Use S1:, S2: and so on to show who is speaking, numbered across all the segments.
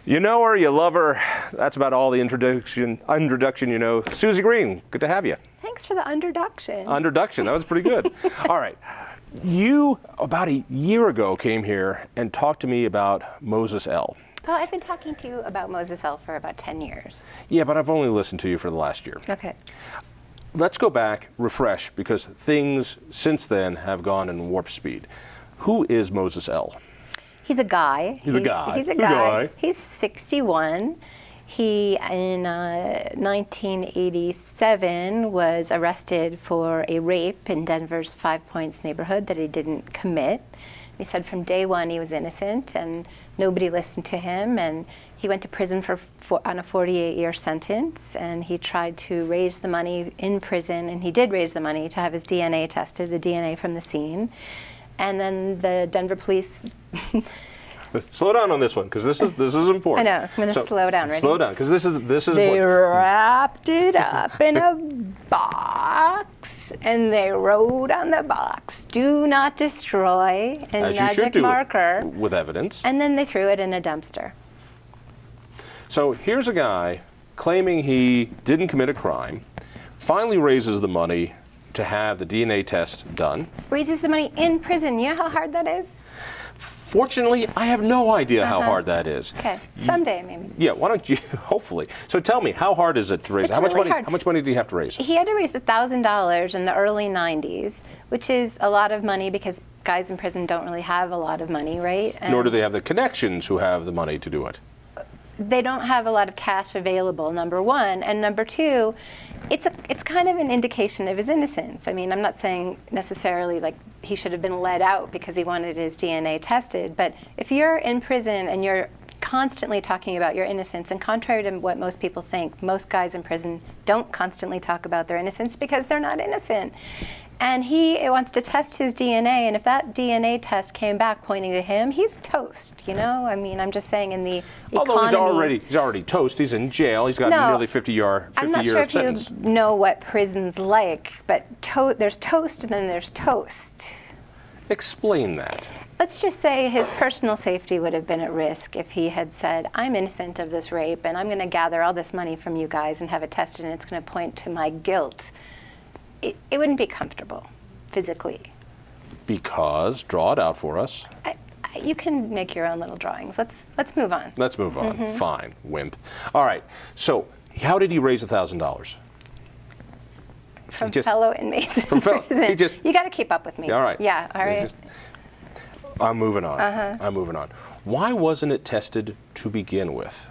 S1: You know her, you love her. That's about all the introduction you know. Susie Greene, good to have you.
S2: Thanks for the underduction.
S1: Underduction, that was pretty good. All right. You, about a year ago, came here and talked to me about Moses-EL.
S2: Oh, I've been talking to you about Moses-EL for about 10 years.
S1: Yeah, but I've only listened to you for the last year.
S2: Okay.
S1: Let's go back, refresh, because things since then have gone in warp speed. Who is Moses-EL?
S2: He's a guy.
S1: He's a guy.
S2: He's a guy. He's 61. He, in 1987, was arrested for a rape in Denver's Five Points neighborhood that he didn't commit. He said from day one he was innocent and nobody listened to him, and he went to prison on a 48-year sentence, and he tried to raise the money in prison, and he did raise the money to have his DNA tested, the DNA from the scene. And then the Denver police...
S1: Slow down on this one, because this is important.
S2: I know. I'm going to slow down. Ready?
S1: Slow down, because this is
S2: They wrapped it up in a box, and they wrote on the box, "Do not destroy," and
S1: as
S2: magic
S1: you should do
S2: marker.
S1: with evidence.
S2: And then they threw it in a dumpster.
S1: So here's a guy claiming he didn't commit a crime, finally raises the money to have the DNA test done.
S2: Raises the money in prison. You know how hard that is?
S1: Fortunately, I have no idea how hard that is.
S2: Okay, someday maybe.
S1: Yeah, why don't you, hopefully. So tell me, how hard is it to raise?
S2: It's
S1: How much
S2: really
S1: money?
S2: hard.
S1: How much money do you have to raise?
S2: He had to raise $1,000 in the early 90s, which is a lot of money because guys in prison don't really have a lot of money, right? And
S1: Nor do they have the connections who have the money to do it.
S2: they don't have a lot of cash available, number one. And number two, it's kind of an indication of his innocence. I mean, I'm not saying necessarily like he should have been let out because he wanted his DNA tested, but if you're in prison and you're constantly talking about your innocence, and contrary to what most people think, most guys in prison don't constantly talk about their innocence because they're not innocent. And he wants to test his DNA, and if that DNA test came back pointing to him, he's toast, you know? I mean, I'm just saying in the
S1: Although
S2: economy...
S1: he's already toast, he's in jail, he's got nearly 50-year sentence.
S2: I'm not sure if you know what prison's like, but there's toast and then there's toast.
S1: Explain that.
S2: Let's just say his personal safety would have been at risk if he had said, I'm innocent of this rape, and I'm going to gather all this money from you guys and have it tested, and it's going to point to my guilt. It wouldn't be comfortable, physically.
S1: Because, draw it out for us.
S2: You can make your own little drawings. Let's move on.
S1: Let's move on. Fine, wimp. All right, so how did he raise $1,000?
S2: From fellow inmates
S1: from
S2: in prison. You got to keep up with me.
S1: All right.
S2: Yeah, all right.
S1: I'm moving on. I'm moving on. Why wasn't it tested to begin with?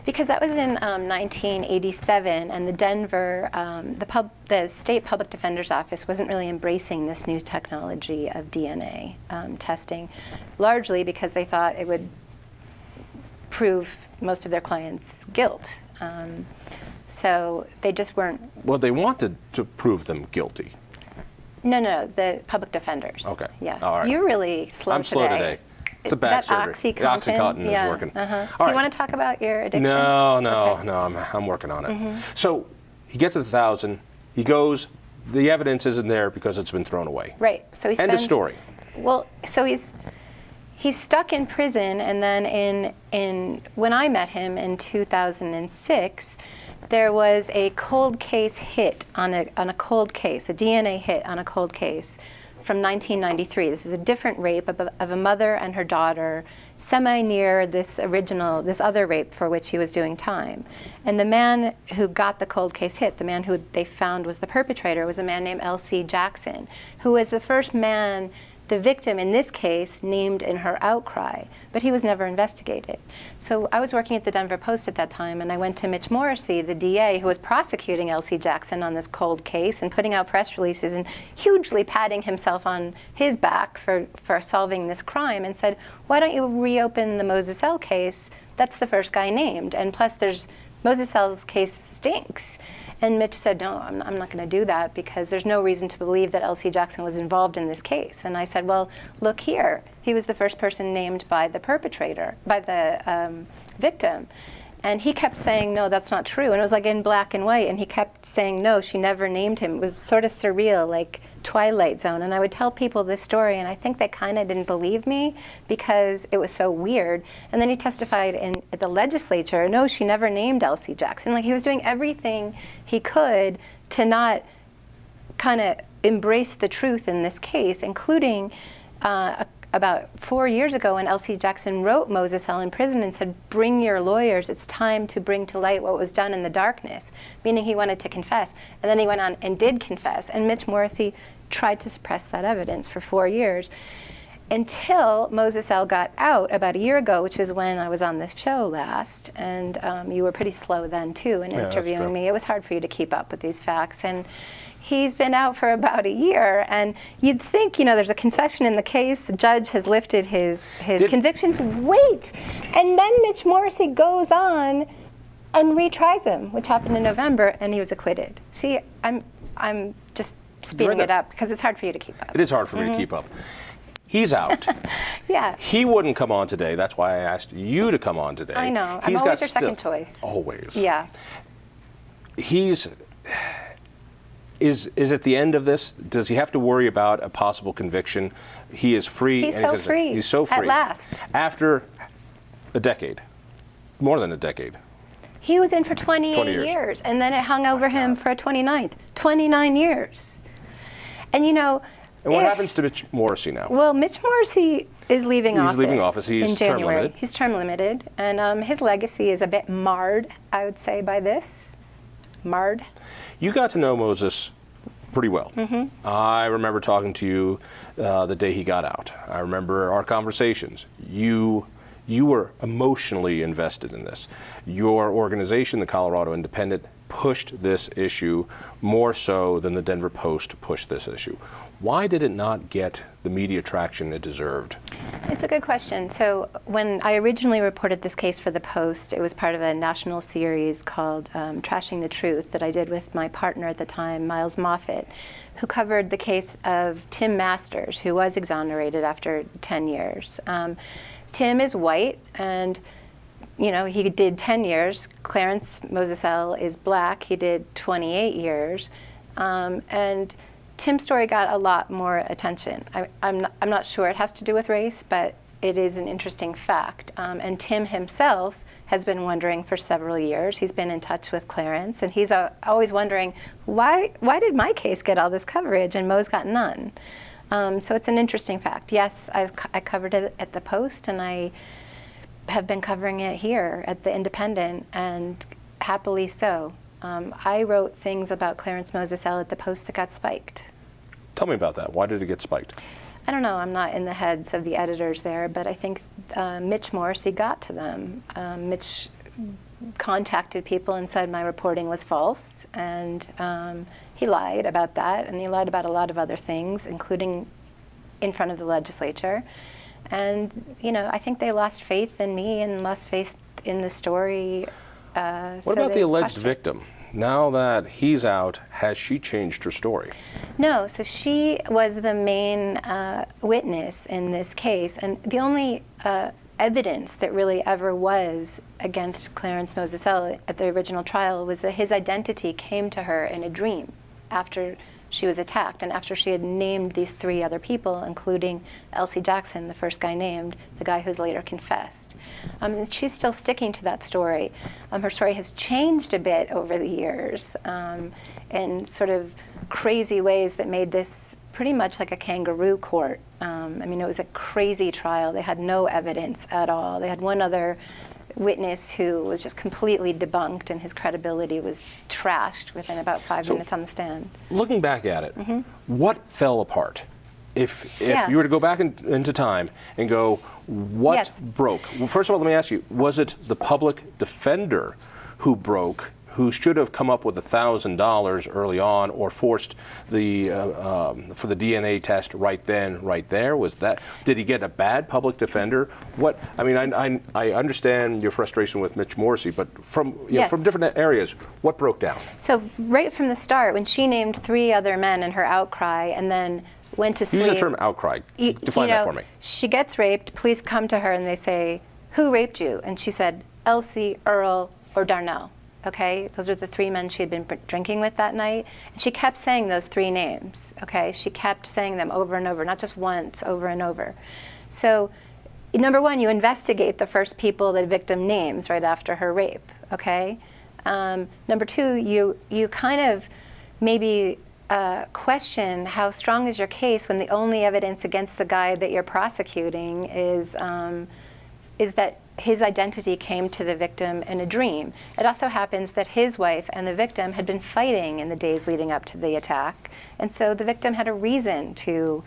S2: Because that was in 1987, and the Denver, the state public defender's office wasn't really embracing this new technology of DNA testing, largely because they thought it would prove most of their clients' guilt. So they just weren't...
S1: Well, they wanted to prove them guilty.
S2: No, the public defenders.
S1: Okay.
S2: Yeah.
S1: All right.
S2: You're really slow
S1: I'm slow today. It's a back surgery. Oxycontin is working.
S2: Do you want to talk about your addiction?
S1: No,
S2: Okay.
S1: I'm working on it. So he gets $1,000. He goes. The evidence isn't there because it's been thrown away.
S2: Right. So he spends.
S1: End of story.
S2: Well, so he's stuck in prison, and then when I met him in 2006, there was a cold case hit on a cold case, a DNA hit on a cold case from 1993. This is a different rape of a mother and her daughter, semi-near this other rape for which he was doing time. And the man who got the cold case hit, the man who they found was the perpetrator, was a man named L.C. Jackson, who was the first man the victim in this case named in her outcry, but he was never investigated. So I was working at the Denver Post at that time, and I went to Mitch Morrissey, the DA, who was prosecuting L.C. Jackson on this cold case and putting out press releases and hugely patting himself on his back for solving this crime, and said, why don't you reopen the Moses-EL case? That's the first guy named, and plus Moses-EL's case stinks. And Mitch said, no, I'm not going to do that because there's no reason to believe that L.C. Jackson was involved in this case. And I said, well, look here. He was the first person named by the perpetrator, by the victim. And he kept saying, no, that's not true. And it was like in black and white. And he kept saying, no, she never named him. It was sort of surreal, like twilight zone. And I would tell people this story, and I think they kind of didn't believe me because it was so weird. And then he testified at the legislature, no, she never named Elsie Jackson. Like, he was doing everything he could to not kind of embrace the truth in this case, including about 4 years ago when Elsie Jackson wrote Moses-El in prison and said, bring your lawyers, it's time to bring to light what was done in the darkness, meaning he wanted to confess. And then he went on and did confess, and Mitch Morrissey tried to suppress that evidence for 4 years until Moses-El got out about a year ago, which is when I was on this show last, and you were pretty slow then too in interviewing me. It was hard for you to keep up with these facts. And he's been out for about a year, and you'd think, you know, there's a confession in the case, the judge has lifted his convictions. Wait! And then Mitch Morrissey goes on and retries him, which happened in November, and he was acquitted. See, I'm just speeding it up because it's hard for you to keep up.
S1: It is hard for me to keep up. He's out.
S2: Yeah.
S1: He wouldn't come on today. That's why I asked you to come on today.
S2: I know. I'm always your second choice.
S1: Always.
S2: Yeah.
S1: Is at the end of this, does he have to worry about a possible conviction? He is free.
S2: He's so free.
S1: He's so free.
S2: At last.
S1: After a decade. More than a decade.
S2: He was in for 28 years, and then it hung over him for a 29th. 29 years. And you know,
S1: and what happens to Mitch Morrissey now?
S2: Well, Mitch Morrissey is leaving office.
S1: He's leaving office. He's
S2: in January.
S1: Term limited.
S2: He's term limited, and his legacy is a bit marred, I would say, by this. Marred.
S1: You got to know Moses pretty well. I remember talking to you the day he got out. I remember our conversations. You were emotionally invested in this. Your organization, the Colorado Independent, pushed this issue more so than the Denver Post pushed this issue. Why did it not get the media traction it deserved?
S2: It's a good question. So when I originally reported this case for the Post, it was part of a national series called Trashing the Truth that I did with my partner at the time, Miles Moffitt, who covered the case of Tim Masters, who was exonerated after 10 years. Tim is white, and you know, he did 10 years. Clarence Moses-El is black. He did 28 years. And Tim's story got a lot more attention. I'm not sure it has to do with race, but it is an interesting fact. And Tim himself has been wondering for several years. He's been in touch with Clarence, and he's always wondering, why did my case get all this coverage and Mo's got none? So it's an interesting fact. Yes, I covered it at the Post, and I have been covering it here at the Independent, and happily so. I wrote things about Clarence Moses-El at the Post that got spiked.
S1: Tell me about that. Why did it get spiked?
S2: I don't know. I'm not in the heads of the editors there, but I think Mitch Morrissey got to them. Mitch contacted people and said my reporting was false, and he lied about that, and he lied about a lot of other things, including in front of the legislature. And, you know, I think they lost faith in me and lost faith in the story.
S1: What about the alleged victim? Now that he's out, has she changed her story?
S2: No, so she was the main witness in this case, and the only evidence that really ever was against Clarence Moses-El at the original trial was that his identity came to her in a dream after she was attacked, and after she had named these 3 other people, including Elsie Jackson, the first guy named, the guy who's later confessed. And she's still sticking to that story. Her story has changed a bit over the years in sort of crazy ways that made this pretty much like a kangaroo court. I mean, it was a crazy trial. They had no evidence at all. They had one other witness who was just completely debunked, and his credibility was trashed within about 5 minutes on the stand.
S1: Looking back at it, what fell apart? If you were to go back into time and go, what broke? Well, first of all, let me ask you, was it the public defender who broke, who should have come up with $1,000 early on, or forced the for the DNA test right then, right there? Was that? Did he get a bad public defender? What? I mean, I understand your frustration with Mitch Morrissey, but from from different areas, what broke down?
S2: So right from the start, when she named 3 other men in her outcry, and then went to sleep.
S1: Use the term outcry. Define that for me.
S2: She gets raped. Police come to her and they say, "Who raped you?" And she said, "Elsie, Earl, or Darnell." okay? Those are the 3 men she had been drinking with that night. And she kept saying those 3 names, okay? She kept saying them over and over, not just once, over and over. So, number one, you investigate the first people the victim names right after her rape, okay? Number two, you kind of maybe question how strong is your case when the only evidence against the guy that you're prosecuting is that his identity came to the victim in a dream. It also happens that his wife and the victim had been fighting in the days leading up to the attack, and so the victim had a reason to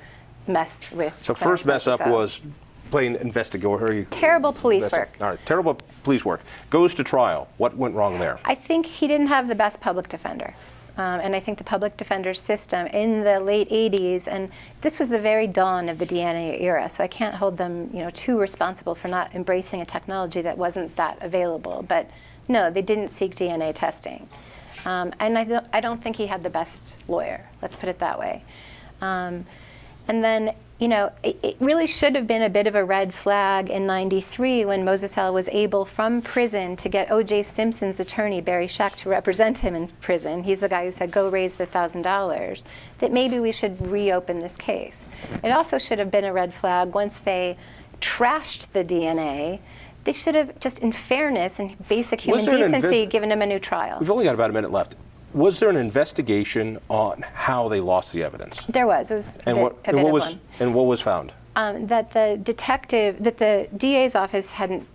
S2: mess with
S1: So
S2: Clarence
S1: first mess up
S2: Moses-El.
S1: was plain investigatory.
S2: Terrible police work.
S1: All right, terrible police work. Goes to trial. What went wrong there?
S2: I think he didn't have the best public defender. And I think the public defender system in the late 80s, and this was the very dawn of the DNA era, so I can't hold them, too responsible for not embracing a technology that wasn't that available. But no, they didn't seek DNA testing. And I don't think he had the best lawyer, let's put it that way. And then, it really should have been a bit of a red flag in '93 when Moses-El was able from prison to get O.J. Simpson's attorney, Barry Scheck, to represent him in prison. He's the guy who said, go raise the $1,000, that maybe we should reopen this case. It also should have been a red flag once they trashed the DNA. They should have, just in fairness and basic human decency, given him a new trial.
S1: We've only got about a minute left. Was there an investigation on how they lost the evidence?
S2: There was. It was
S1: and what was found?
S2: That the DA's office hadn't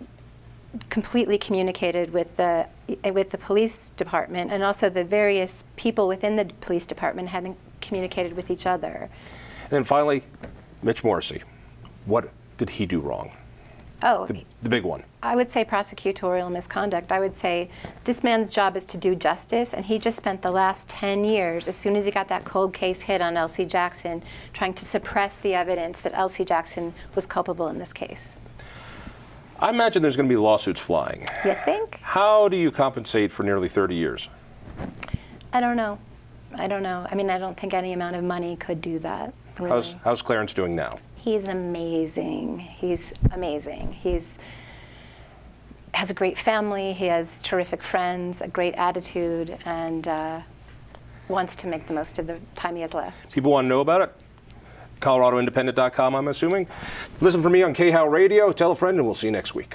S2: completely communicated with the police department, and also the various people within the police department hadn't communicated with each other.
S1: And then finally, Mitch Morrissey. What did he do wrong?
S2: Oh,
S1: the big one.
S2: I would say prosecutorial misconduct. I would say this man's job is to do justice, and he just spent the last 10 years, as soon as he got that cold case hit on Elsie Jackson, trying to suppress the evidence that Elsie Jackson was culpable in this case.
S1: I imagine there's going to be lawsuits flying.
S2: You think?
S1: How do you compensate for nearly 30 years?
S2: I don't know. I don't know. I mean, I don't think any amount of money could do that. Really.
S1: How's Clarence doing now?
S2: He's amazing. He's amazing. Has a great family. He has terrific friends, a great attitude, and wants to make the most of the time he has left.
S1: People want to know about it? ColoradoIndependent.com, I'm assuming. Listen for me on KHOW Radio. Tell a friend, and we'll see you next week.